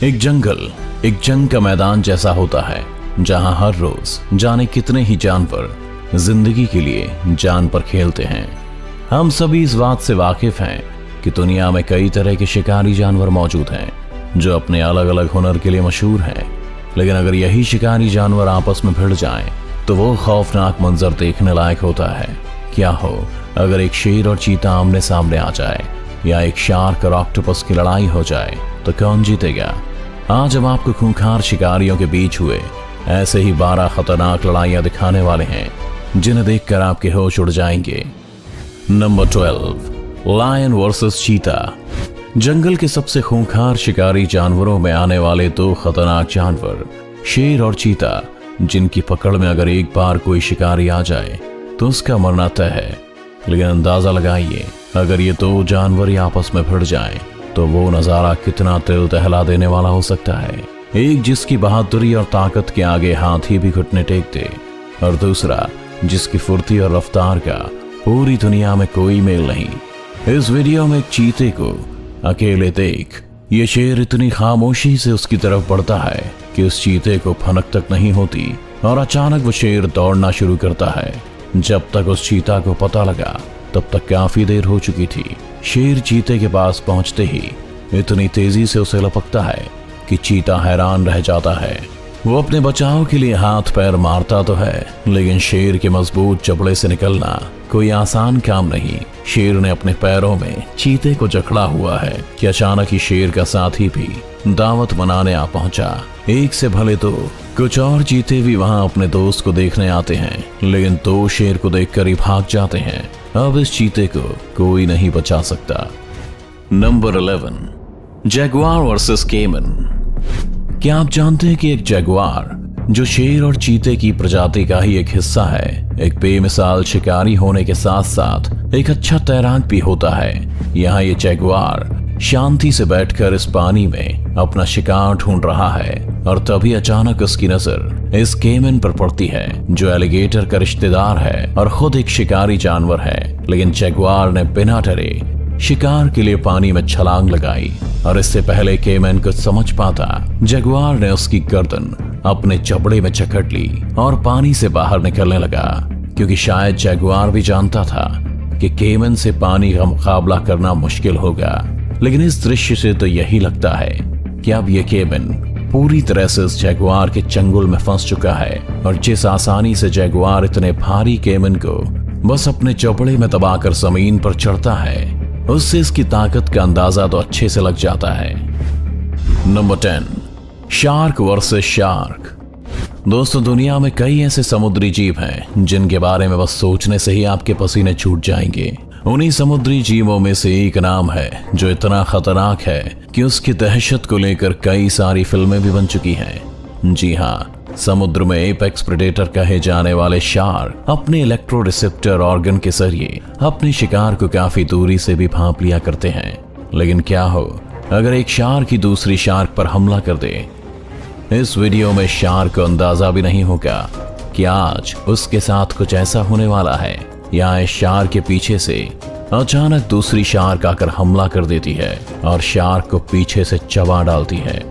एक जंगल एक जंग का मैदान जैसा होता है, जहां हर रोज जाने कितने ही जानवर जिंदगी के लिए जान पर खेलते हैं। हम सभी इस बात से वाकिफ हैं कि दुनिया में कई तरह के शिकारी जानवर मौजूद हैं जो अपने अलग अलग हुनर के लिए मशहूर हैं। लेकिन अगर यही शिकारी जानवर आपस में भिड़ जाएं, तो वो खौफनाक मंजर देखने लायक होता है। क्या हो अगर एक शेर और चीता आमने सामने आ जाए, या एक शार्क और ऑक्टोपस की लड़ाई हो जाए, तो कौन जीतेगा? आज हम आपको खूंखार शिकारियों के बीच हुए ऐसे ही 12 खतरनाक लड़ाइयां दिखाने वाले हैं जिन्हें देखकर आपके होश उड़ जाएंगे। नंबर 12, लायन वर्सेस चीता। जंगल के सबसे खूंखार शिकारी जानवरों में आने वाले 2 खतरनाक जानवर, शेर और चीता, जिनकी पकड़ में अगर एक बार कोई शिकारी आ जाए तो उसका मरना तय है। लेकिन अंदाजा लगाइए, अगर ये 2 जानवर ही आपस में भिड़ जाएं, तो वो नजारा कितना दिल दहला देने वाला हो सकता है। एक जिसकी बहादुरी और ताकत के आगे हाथी भी घुटने टेक दे, और दूसरा जिसकी फुर्ती और रफ्तार का पूरी दुनिया में कोई मेल नहीं। इस वीडियो में एक चीते को अकेले देख ये शेर इतनी खामोशी से उसकी तरफ बढ़ता है कि उस चीते को भनक तक नहीं होती, और अचानक वो शेर दौड़ना शुरू करता है। जब तक उस चीता को पता लगा तब तक काफी देर हो चुकी थी। शेर चीते के पास पहुंचते ही इतनी तेजी से उसे लपकता है कि चीता हैरान रह जाता है। वो अपने बचाव के लिए हाथ पैर मारता तो है, लेकिन शेर के मजबूत जबड़े से निकलना कोई आसान काम नहीं। शेर ने अपने पैरों में चीते को जकड़ा हुआ है कि अचानक ही शेर का साथी भी दावत मनाने आ पहुंचा। एक से भले तो कुछ और चीते भी वहां अपने दोस्त को देखने आते हैं, लेकिन 2 शेर को देखकर ही भाग जाते हैं। अब इस चीते को कोई नहीं बचा सकता। नंबर 11, जैगुआर वर्सेस केमन। क्या आप जानते हैं कि एक जैगुआर, जो शेर और चीते की प्रजाति का ही एक हिस्सा है, एक बेमिसाल शिकारी होने के साथ साथ एक अच्छा तैराक भी होता है। यहाँ ये जैगुआर शांति से बैठकर इस पानी में अपना शिकार ढूंढ रहा है, और तभी अचानक उसकी नजर इस केमन पर पड़ती है, जो एलिगेटर का रिश्तेदार है और खुद एक शिकारी जानवर है। लेकिन जैगुआर ने बिना डरे शिकार के लिए पानी में छलांग लगाई, और इससे पहले केमन कुछ समझ पाता, जैगुआर ने उसकी गर्दन अपने जबड़े में जकड़ ली और पानी से बाहर निकलने लगा, क्योंकि शायद जैगुआर भी जानता था कि केमन से पानी का मुकाबला करना मुश्किल होगा। लेकिन इस दृश्य से तो यही लगता है कि अब ये केमन पूरी तरह से इस जैगुआर के चंगुल में फंस चुका है, और जिस आसानी से जैगुआर इतने भारी केमन को बस अपने जबड़े में दबाकर जमीन पर चढ़ता है, उससे इसकी ताकत का अंदाजा तो अच्छे से लग जाता है। Number 10, shark versus shark. दोस्तों, दुनिया में कई ऐसे समुद्री जीव हैं जिनके बारे में बस सोचने से ही आपके पसीने छूट जाएंगे। उन्हीं समुद्री जीवों में से एक नाम है जो इतना खतरनाक है कि उसकी दहशत को लेकर कई सारी फिल्में भी बन चुकी हैं। जी हाँ, समुद्र में एपेक्स प्रेडेटर कहे जाने वाले शार्क अपने इलेक्ट्रो रिसेप्टर ऑर्गन के जरिए अपने शिकार को काफी दूरी से भी भांप लिया करते हैं। लेकिन क्या हो अगर एक शार्क ही दूसरी शार्क पर हमला कर दे? इस वीडियो में शार्क को अंदाजा भी नहीं होगा कि आज उसके साथ कुछ ऐसा होने वाला है। यहाँ इस शार्क के पीछे से अचानक दूसरी शार्क आकर हमला कर देती है और शार्क को पीछे से चबा डालती है।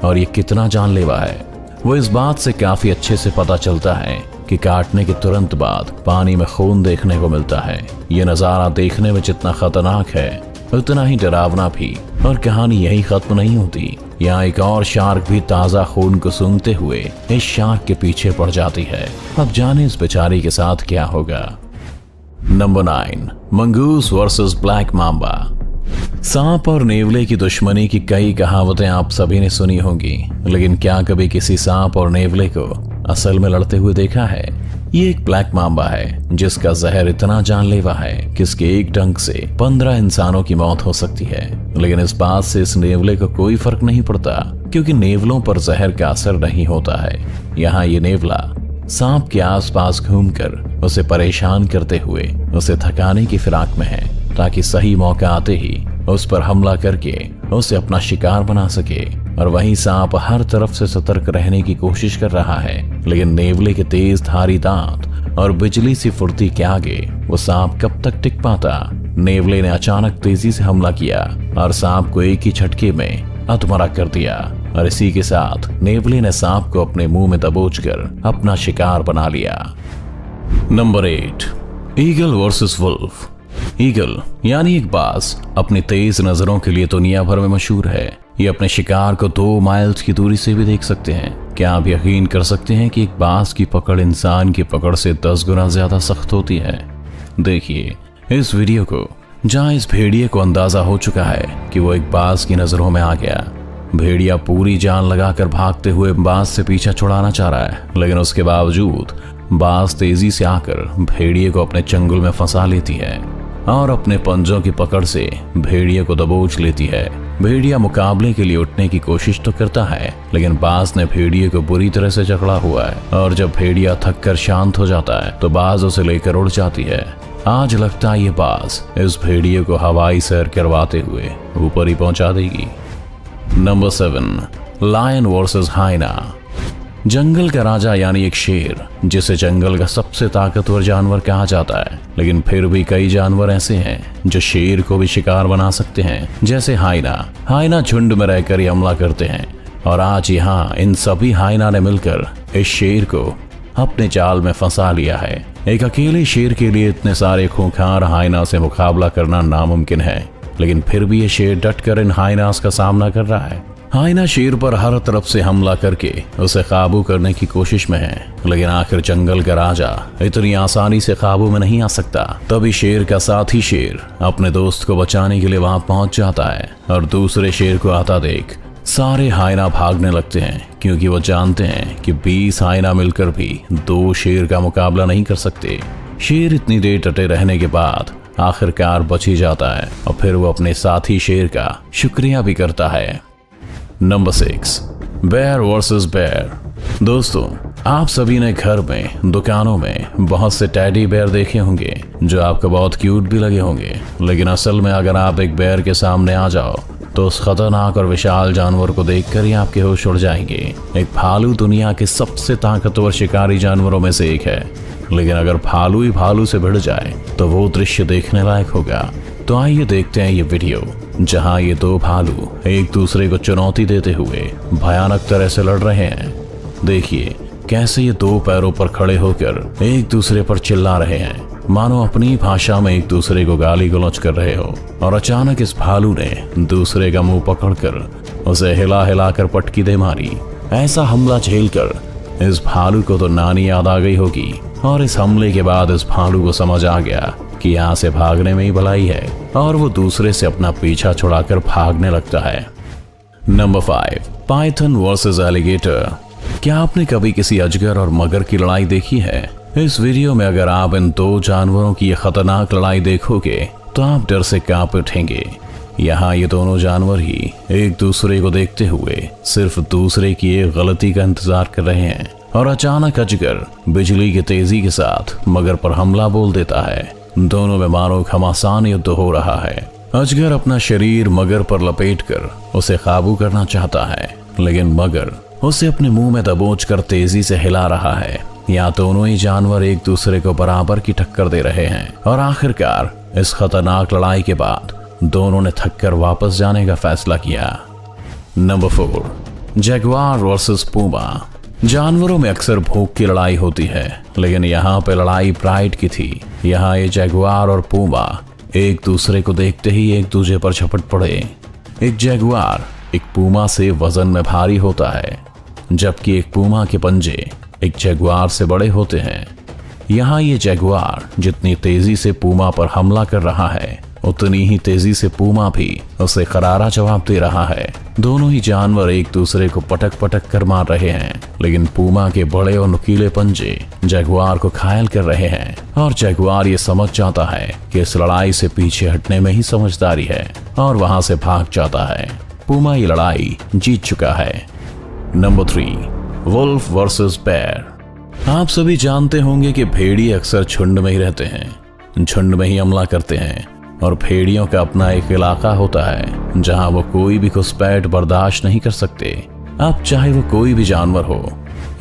और ये कितना जानलेवा है वो इस बात से काफी अच्छे से पता चलता है कि काटने के तुरंत बाद पानी में खून देखने को मिलता है। ये नजारा देखने में जितना खतरनाक है उतना ही डरावना भी। और कहानी यही खत्म नहीं होती। यहाँ एक और शार्क भी ताजा खून को सूंघते हुए इस शार्क के पीछे पड़ जाती है। अब जाने इस बेचारी के साथ क्या होगा। Number 9, mongoose versus black Mamba. सांप और नेवले की दुश्मनी की कई कहावतें आप सभी ने सुनी होंगी, लेकिन क्या कभी किसी सांप और नेवले को असल में लड़ते हुए देखा है? ये एक ब्लैक मांबा है जिसका जहर इतना जानलेवा है कि इसके एक डंक से 15 इंसानों की मौत हो सकती है। लेकिन इस बात से इस नेवले को कोई फर्क नहीं पड़ता, क्योंकि नेवलों पर जहर का असर नहीं होता है। यहाँ ये नेवला सांप के आसपास घूमकर उसे परेशान करते हुए उसे थकाने की फिराक में है, ताकि सही मौका आते ही उस पर हमला करके उसे अपना शिकार बना सके। और वहीं सांप हर तरफ से सतर्क रहने की कोशिश कर रहा है, लेकिन नेवले के तेज धारी दांत और बिजली सी फुर्ती के आगे वो सांप कब तक टिक पाता। नेवले ने अचानक तेजी से हमला किया और सांप को एक ही झटके में अधमरा कर दिया। और इसी के साथ नेवले ने सांप को अपने मुंह में दबोचकर अपना शिकार बना लिया। Number 8, eagle versus wolf. Eagle यानी एक बाज अपनी तेज नजरों के लिए दुनिया भर में मशहूर है। ये अपने शिकार को 2 माइल्स की दूरी से भी देख सकते हैं। क्या आप यकीन कर सकते हैं कि एक बाज की पकड़ इंसान की पकड़ से 10 गुना ज्यादा सख्त होती है। देखिए इस वीडियो को, जहां इस भेड़िए को अंदाजा हो चुका है कि वो एक बाज की नजरों में आ गया। भेड़िया पूरी जान लगाकर भागते हुए बाज से पीछा छुड़ाना चाह रहा है, लेकिन उसके बावजूद बाज तेजी से आकर भेड़िए को अपने चंगुल में फंसा लेती है और अपने पंजों की पकड़ से भेड़िए को दबोच लेती है। भेड़िया मुकाबले के लिए उठने की कोशिश तो करता है, लेकिन बाज ने भेड़िए को बुरी तरह से जकड़ा हुआ है और जब भेड़िया थक कर शांत हो जाता है तो बाज उसे लेकर उड़ जाती है। आज लगता है ये बाज इस भेड़िए को हवाई सैर करवाते हुए ऊपर ही पहुंचा देगी। Number 7, lion versus hyena. जंगल का राजा यानी एक शेर, जिसे जंगल का सबसे ताकतवर जानवर कहा जाता है, लेकिन फिर भी कई जानवर ऐसे हैं जो शेर को भी शिकार बना सकते हैं, जैसे हाइना। हाइना झुंड में रहकर ये हमला करते हैं और आज यहाँ इन सभी हाइना ने मिलकर इस शेर को अपने जाल में फंसा लिया है। एक अकेले शेर के लिए इतने सारे खूंखार हाइना से मुकाबला करना नामुमकिन है, लेकिन फिर भी ये शेर डटकर इन हाइनास का सामना कर रहा है। हाइना शेर पर हर तरफ से हमला करके उसे काबू करने की कोशिश में है, लेकिन आखिर जंगल का राजा इतनी आसानी से काबू में नहीं आ सकता। तभी शेर का साथी शेर अपने दोस्त को बचाने के लिए वहां पहुंच जाता है और दूसरे शेर को आता देख सारे हाइना भागने लगते हैं, क्योंकि वो जानते हैं कि 20 हाइना मिलकर भी 2 शेर का मुकाबला नहीं कर सकते। शेर इतनी देर डटे रहने के बाद आखिरकार बच ही जाता है और फिर वो अपने साथी शेर का शुक्रिया भी करता है। Number 6, bear versus bear. दोस्तों, आप सभी ने घर में, दुकानों में बहुत से टेडी बेयर देखे होंगे जो आपको बहुत क्यूट भी लगे होंगे, लेकिन असल में अगर आप एक बेयर के सामने आ जाओ तो उस खतरनाक और विशाल जानवर को देखकर ही आपके होश उड़ जाएंगे। एक भालू दुनिया के सबसे ताकतवर शिकारी जानवरों में से एक है, लेकिन अगर भालू ही भालू से भिड़ जाए तो वो दृश्य देखने लायक होगा। तो आइए देखते हैं ये वीडियो, जहां ये 2 भालू एक दूसरे को चुनौती देते हुए भयानक तरह से लड़ रहे हैं। देखिए कैसे ये 2 पैरों पर खड़े होकर एक दूसरे पर चिल्ला रहे हैं, मानो अपनी भाषा में एक दूसरे को गाली गलौज कर रहे हो। और अचानक इस भालू ने दूसरे का मुंह पकड़कर उसे हिला हिलाकर पटकी दे मारी। ऐसा हमला झेलकर इस भालू को तो नानी याद आ गई होगी, और इस हमले के बाद इस भालू को समझ आ गया कि यहाँ से भागने में ही भलाई है, और वो दूसरे से अपना पीछा छुड़ाकर भागने लगता है। Number 5, Python versus alligator. क्या आपने कभी किसी अजगर और मगर की लड़ाई देखी है? इस वीडियो में अगर आप इन 2 जानवरों की ये खतरनाक लड़ाई देखोगे तो आप डर से कांप उठेंगे। यहाँ ये दोनों जानवर ही एक दूसरे को देखते हुए सिर्फ दूसरे की एक गलती का इंतजार कर रहे हैं, और अचानक अजगर बिजली की तेजी के साथ मगर पर हमला बोल देता है। दोनों में मानो घमासान युद्ध हो रहा है। अजगर अपना शरीर मगर पर लपेटकर उसे काबू करना चाहता है, लेकिन मगर उसे अपने मुंह में दबोचकर तेजी से हिला रहा है। यहाँ दोनों ही जानवर एक दूसरे को बराबर की टक्कर दे रहे हैं, और आखिरकार इस खतरनाक लड़ाई के बाद दोनों ने थककर वापस जाने का फैसला किया। Number 4, Jaguar versus Puma. जानवरों में अक्सर भूख की लड़ाई होती है, लेकिन यहाँ पे लड़ाई प्राइड की थी। यहाँ ये जगुआर और पूमा एक दूसरे को देखते ही एक दूसरे पर झपट पड़े। एक जगुआर एक पूमा से वजन में भारी होता है, जबकि एक पूमा के पंजे एक जगुआर से बड़े होते हैं। यहाँ ये जगुआर जितनी तेजी से पूमा पर हमला कर रहा है, उतनी ही तेजी से पूमा भी उसे करारा जवाब दे रहा है। दोनों ही जानवर एक दूसरे को पटक पटक कर मार रहे हैं, लेकिन पूमा के बड़े और नुकीले पंजे जगुआर को घायल कर रहे हैं, और जगुआर ये समझ जाता है कि इस लड़ाई से पीछे हटने में ही समझदारी है, और वहां से भाग जाता है। पूमा ये लड़ाई जीत चुका है। Number 3, wolf versus bear. आप सभी जानते होंगे कि भेड़िए अक्सर झुंड में ही रहते हैं, झुंड में ही हमला करते हैं, और भेड़ियों का अपना एक इलाका होता है जहां वो कोई भी घुसपैठ बर्दाश्त नहीं कर सकते, अब चाहे वो कोई भी जानवर हो।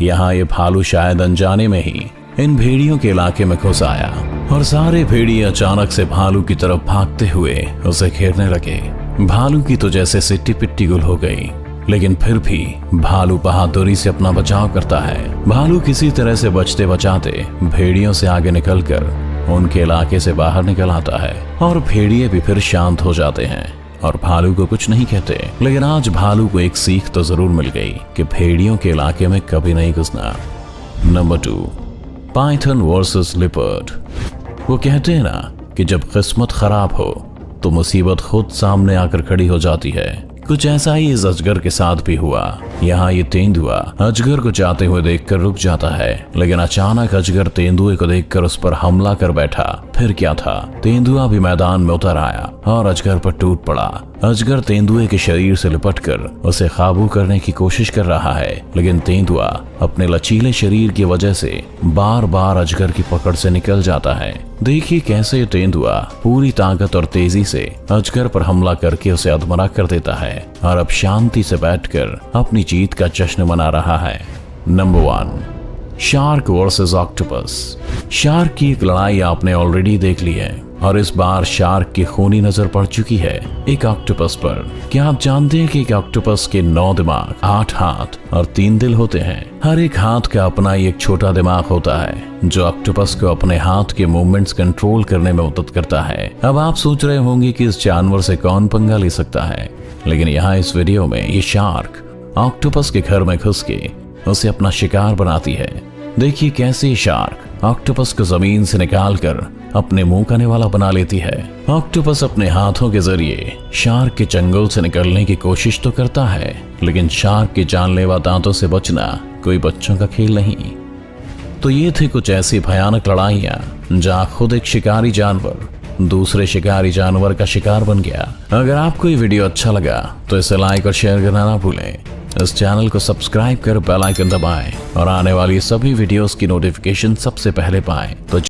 यहाँ ये भालू शायद अनजाने में ही इन भेड़ियों के इलाके में घुस आया, और सारे भेड़िए अचानक से भालू की तरफ भागते हुए उसे घेरने लगे। भालू की तो जैसे सिट्टी पिट्टी गुल हो गई। लेकिन फिर भी भालू बहादुरी से अपना बचाव करता है। भालू किसी तरह से बचते बचाते भेड़ियों से आगे निकलकर उनके इलाके से बाहर निकल आता है और भेड़िए भी फिर शांत हो जाते हैं और भालू को कुछ नहीं कहते। लेकिन आज भालू को एक सीख तो जरूर मिल गई कि भेड़ियों के इलाके में कभी नहीं घुसना। Number 2, Python versus leopard. वो कहते हैं ना कि जब किस्मत खराब हो तो मुसीबत खुद सामने आकर खड़ी हो जाती है। कुछ ऐसा ही इस अजगर के साथ भी हुआ। यहाँ ये तेंदुआ अजगर को जाते हुए देखकर रुक जाता है, लेकिन अचानक अजगर तेंदुए को देखकर उस पर हमला कर बैठा। फिर क्या था, तेंदुआ भी मैदान में उतर आया और अजगर पर टूट पड़ा। अजगर तेंदुए के शरीर से लिपटकर उसे काबू करने की कोशिश कर रहा है, लेकिन तेंदुआ अपने लचीले शरीर की वजह से बार बार अजगर की पकड़ से निकल जाता है। देखिए कैसे तेंदुआ पूरी ताकत और तेजी से अजगर पर हमला करके उसे अधमरा कर देता है और अब शांति से बैठकर अपनी जीत का जश्न मना रहा है। Number 1, shark versus octopus. Shark की एक लड़ाई आपने ऑलरेडी देख ली है और इस बार शार्क की खूनी नजर पड़ चुकी है एक ऑक्टोपस पर। क्या आप जानते हैं कि एक ऑक्टोपस के 9 दिमाग, 8 हाथ और 3 दिल होते हैं। हर एक हाथ का अपना ही एक छोटा दिमाग होता है जो ऑक्टोपस को अपने हाथ के मूवमेंट्स कंट्रोल करने में मदद करता है। अब आप सोच रहे होंगे कि इस जानवर से कौन पंगा ले सकता है, लेकिन यहाँ इस वीडियो में ये शार्क ऑक्टोपस के घर में घुस के उसे अपना शिकार बनाती है। देखिए कैसे शार्क ऑक्टोपस को जमीन से निकालकर अपने मुंह का निवाला बना लेती है। ऑक्टोपस अपने हाथों के जरिए शार्क के चंगुल से निकलने की कोशिश तो करता है, लेकिन शार्क के जानलेवा दांतों से बचना कोई बच्चों का खेल नहीं। तो ये थे कुछ ऐसी भयानक लड़ाइयां जहां खुद एक शिकारी जानवर दूसरे शिकारी जानवर का शिकार बन गया। अगर आपको ये वीडियो अच्छा लगा तो इसे लाइक और शेयर करना ना भूलें। इस चैनल को सब्सक्राइब कर बेल आइकन दबाएं और आने वाली सभी वीडियोस की नोटिफिकेशन सबसे पहले पाएं। तो